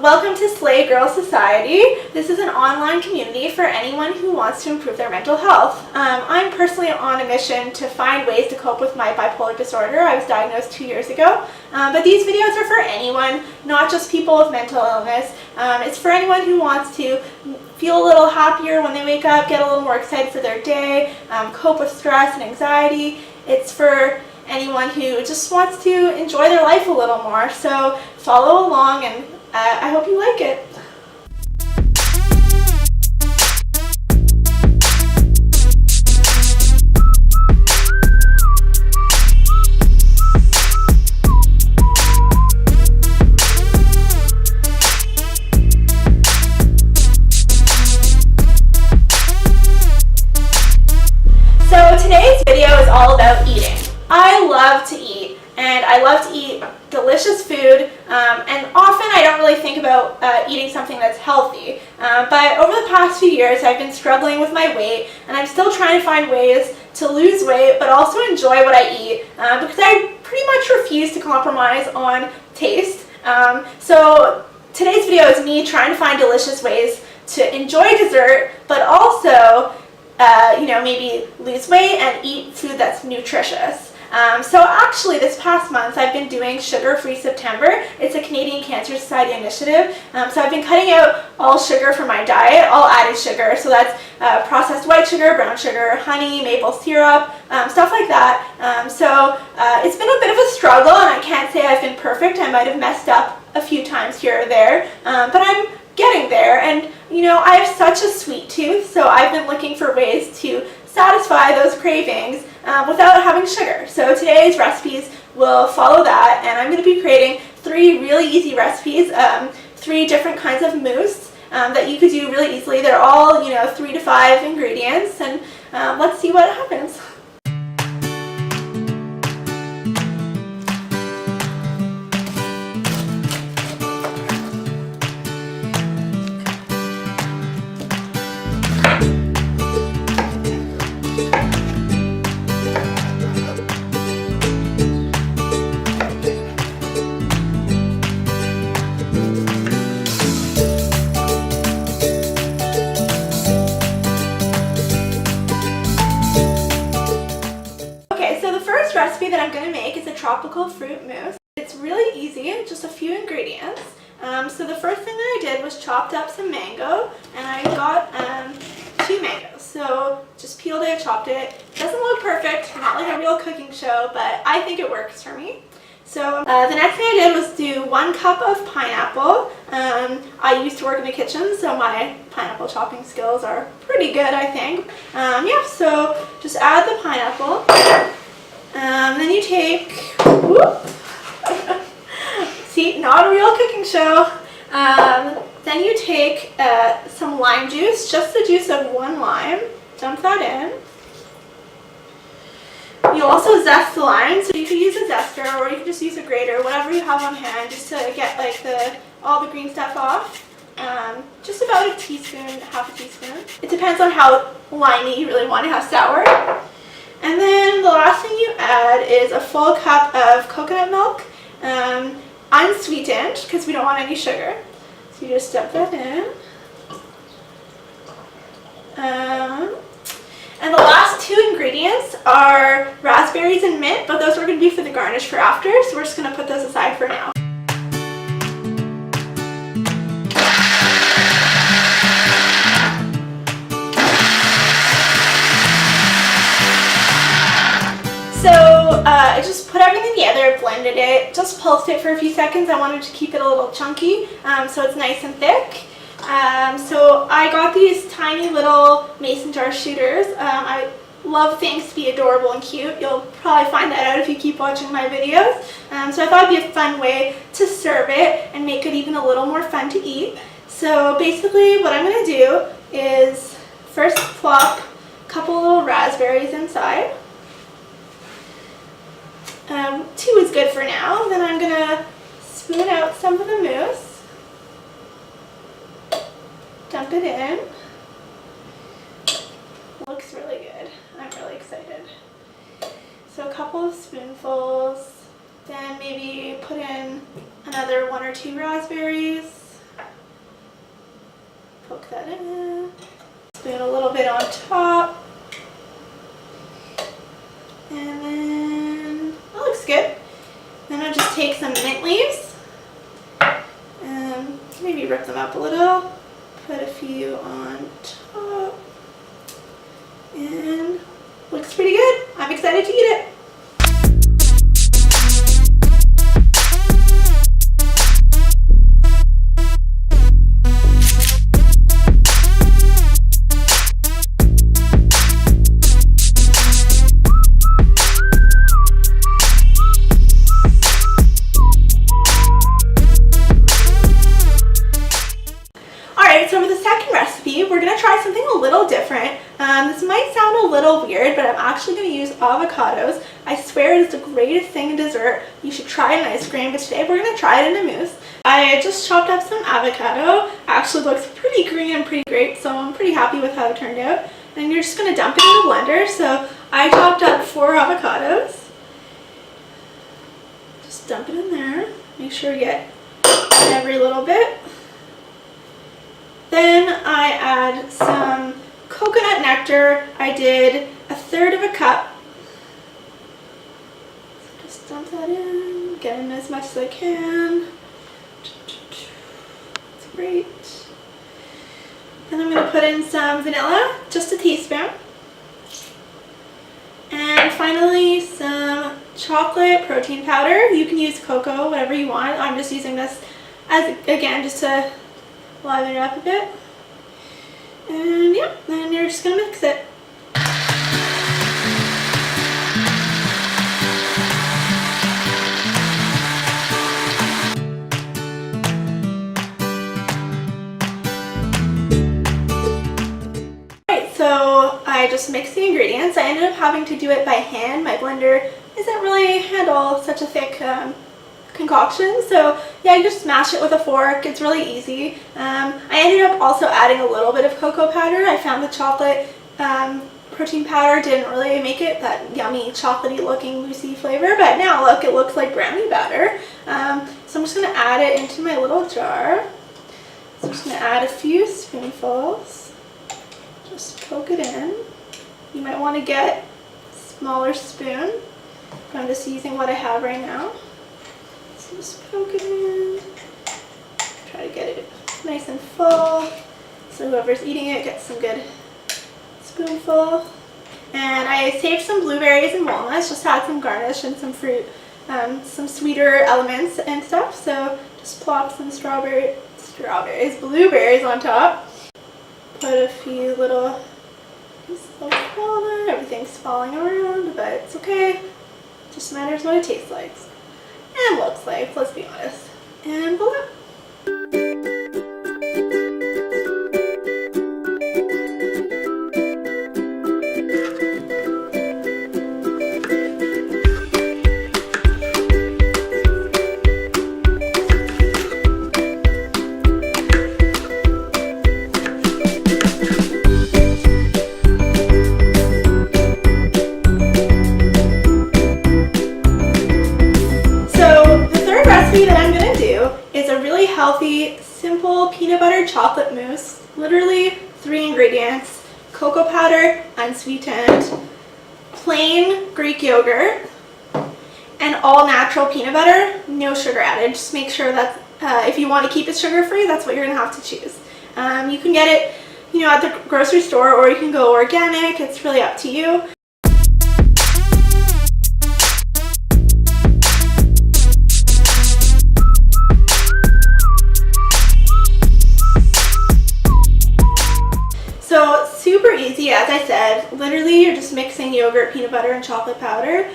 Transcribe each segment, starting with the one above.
Welcome to Slay Girl Society. This is an online community for anyone who wants to improve their mental health. I'm personally on a mission to find ways to cope with my bipolar disorder. I was diagnosed 2 years ago. But these videos are for anyone, not just people with mental illness. It's for anyone who wants to feel a little happier when they wake up, get a little more excited for their day, cope with stress and anxiety. It's for anyone who just wants to enjoy their life a little more. So follow along, and I hope you like it. So today's video is all about eating. I love to eat, and I love to eat delicious food, and often I don't really think about eating something that's healthy, but over the past few years I've been struggling with my weight, and I'm still trying to find ways to lose weight but also enjoy what I eat, because I pretty much refuse to compromise on taste. So today's video is me trying to find delicious ways to enjoy dessert but also maybe lose weight and eat food that's nutritious. So actually this past month I've been doing Sugar-Free September. It's a Canadian Cancer Society initiative. So I've been cutting out all sugar from my diet, all added sugar. So that's processed white sugar, brown sugar, honey, maple syrup, stuff like that. It's been a bit of a struggle, and I can't say I've been perfect. I might have messed up a few times here or there, but I'm getting there. And I have such a sweet tooth, so I've been looking for ways to satisfy those cravings without having sugar. So today's recipes will follow that, and I'm going to be creating 3 really easy recipes, 3 different kinds of mousse that you could do really easily. They're all 3 to 5 ingredients, and let's see what happens. Recipe that I'm going to make is a tropical fruit mousse. It's really easy, just a few ingredients. So the first thing that I did was chopped up some mango, and I got 2 mangoes. So just peeled it, chopped it. Doesn't look perfect, not like a real cooking show, but I think it works for me. So the next thing I did was do 1 cup of pineapple. I used to work in the kitchen, so my pineapple chopping skills are pretty good, I think. So just add the pineapple. Then you take, see, not a real cooking show. Then you take some lime juice, just the juice of 1 lime, dump that in. You'll also zest the lime, so you could use a zester or you could just use a grater, whatever you have on hand, just to get all the green stuff off. Just about a teaspoon, half a teaspoon. It depends on how limey you really want to have sour. And then the last thing you add is a full cup of coconut milk, unsweetened, because we don't want any sugar. So you just dump that in. And the last 2 ingredients are raspberries and mint, but those are going to be for the garnish for after, so we're just going to put those aside for now. I just put everything together, blended it, just pulsed it for a few seconds. I wanted to keep it a little chunky, so it's nice and thick. So I got these tiny little mason jar shooters. I love things to be adorable and cute. You'll probably find that out if you keep watching my videos. So I thought it'd be a fun way to serve it and make it even a little more fun to eat. So basically what I'm going to do is first plop a couple little raspberries inside. 2 is good for now. Then I'm going to spoon out some of the mousse, dump it in. Looks really good. I'm really excited. So a couple of spoonfuls, then maybe put in another 1 or 2 raspberries. soak that in. Spoon a little bit on top. And then, that looks good. Then I'll just take some mint leaves and maybe rip them up a little. Put a few on top. And looks pretty good. I'm excited to eat it. So for the second recipe, we're going to try something a little different. This might sound a little weird, but I'm actually going to use avocados. I swear it's the greatest thing in dessert. You should try it in ice cream, but today we're going to try it in a mousse. I just chopped up some avocado. Actually looks pretty green and pretty great, so I'm pretty happy with how it turned out. And you're just going to dump it in the blender. So I chopped up 4 avocados. Just dump it in there. Make sure you get every little bit. Then I add some coconut nectar. I did 1/3 of a cup. So just dump that in, get in as much as I can. That's great. Then I'm going to put in some vanilla, just a teaspoon. And finally some chocolate protein powder. You can use cocoa, whatever you want. I'm just using this as, again, just to liven it up a bit. And yeah, then you're just going to mix it. Alright, so I just mixed the ingredients. I ended up having to do it by hand. My blender doesn't really handle such a thick concoction, so yeah, you just smash it with a fork. It's really easy. I ended up also adding a little bit of cocoa powder. I found the chocolate protein powder didn't really make it that yummy chocolatey looking moussey flavor, but now look, it looks like brownie batter. So I'm just going to add it into my little jar. So I'm just going to add a few spoonfuls. Just poke it in. You might want to get a smaller spoon, but I'm just using what I have right now. Just poke it in, try to get it nice and full, so whoever's eating it gets some good spoonful. And I saved some blueberries and walnuts just to add some garnish and some fruit, some sweeter elements and stuff. So just plop some blueberries on top. Put a few little pieces of walnut. Everything's falling around, but it's okay. Just matters what it tastes like. And looks like, let's be honest. And voila! That I'm going to do is a really healthy, simple peanut butter chocolate mousse. Literally 3 ingredients: cocoa powder, unsweetened, plain Greek yogurt, and all natural peanut butter, no sugar added. Just make sure that if you want to keep it sugar free, that's what you're going to have to choose. You can get it, at the grocery store, or you can go organic. It's really up to you. So super easy, as I said. Literally, you're just mixing yogurt, peanut butter, and chocolate powder,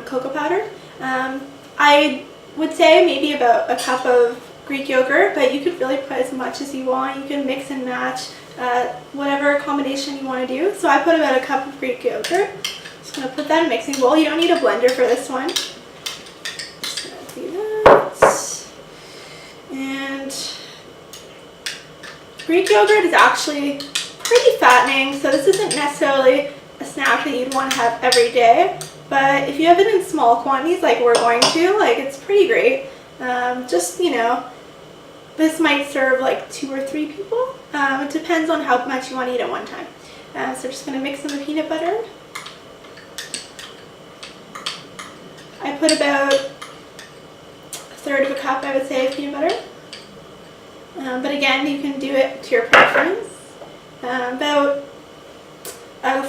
cocoa powder. I would say maybe about a cup of Greek yogurt, but you could really put as much as you want. You can mix and match whatever combination you want to do. So I put about a cup of Greek yogurt. Just going to put that in a mixing bowl. You don't need a blender for this one. Just going to do that. And Greek yogurt is actually pretty fattening, so this isn't necessarily a snack that you'd want to have every day, but if you have it in small quantities like we're going to, it's pretty great. Just, This might serve like 2 or 3 people. It depends on how much you want to eat at one time. So just going to mix in the peanut butter. I put about 1/3 of a cup, I would say, of peanut butter. But again, you can do it to your preference. About a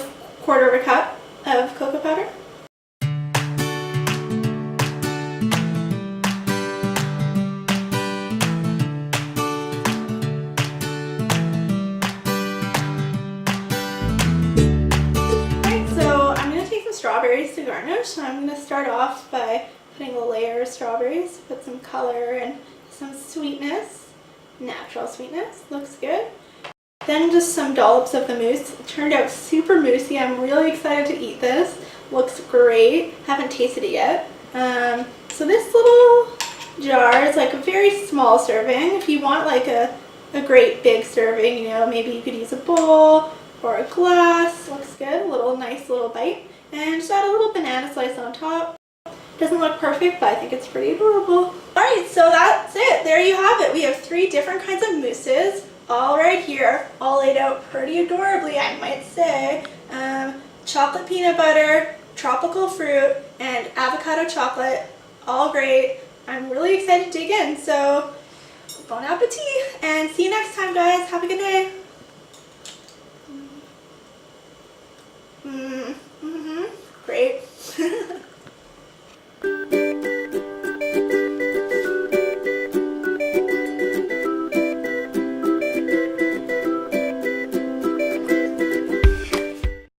1/4 of a cup of cocoa powder. Strawberries to garnish. So I'm going to start off by putting a layer of strawberries, put some color and some sweetness, natural sweetness, looks good. Then just some dollops of the mousse. It turned out super moussey. I'm really excited to eat this. Looks great. Haven't tasted it yet. So this little jar is like a very small serving. If you want like a great big serving, you know, maybe you could use a bowl or a glass. Looks good. A little nice little bite. And just add a little banana slice on top. Doesn't look perfect, but I think it's pretty adorable. Alright, so that's it. There you have it. We have 3 different kinds of mousses, all right here, all laid out pretty adorably, I might say. Chocolate peanut butter, tropical fruit, and avocado chocolate. All great. I'm really excited to dig in, so bon appetit. And see you next time, guys. Have a good day. Great.